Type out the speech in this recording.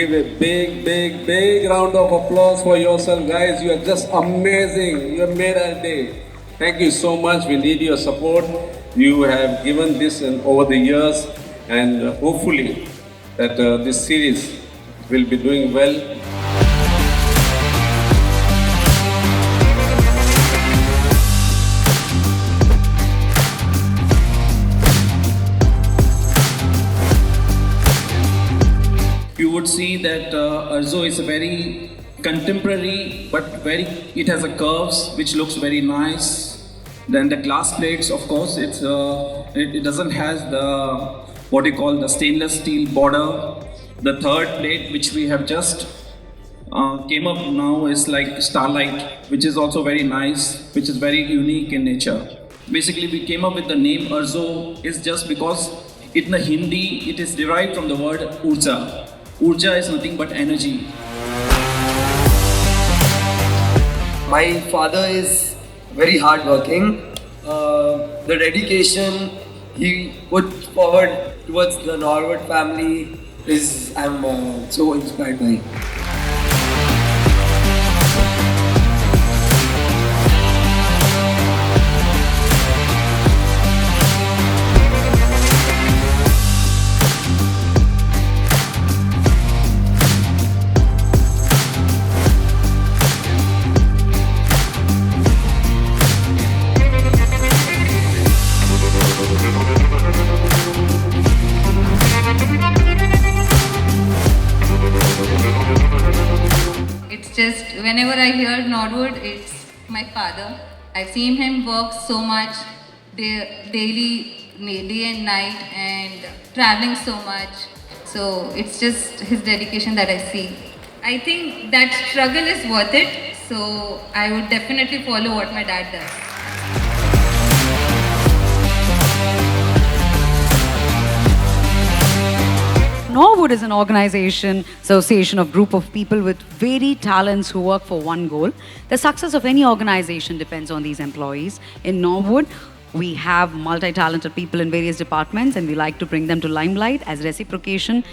give a big, big, big round of applause for yourself, guys. You are just amazing. You have made our day. Thank you so much. We need your support. You have given this over the years, and hopefully that this series will be doing well. You would see that Urzo is a very contemporary, but it has a curves which looks very nice. Then the glass plates, of course, it doesn't have the what you call the stainless steel border. The third plate which we have just came up now is like starlight, which is also very nice, which is very unique in nature. Basically, we came up with the name Urzo is just because in the Hindi it is derived from the word Urza. Urja is nothing but energy. My father is very hardworking. The dedication he put forward towards the Norwood family is I'm so inspired by. Just whenever I hear Norwood, it's my father. I've seen him work so much, daily, day and night, and traveling so much. So it's just his dedication that I see. I think that struggle is worth it. So I would definitely follow what my dad does. Norwood is an organization, association of group of people with varied talents who work for one goal. The success of any organization depends on these employees. In Norwood, we have multi-talented people in various departments and we like to bring them to limelight as reciprocation.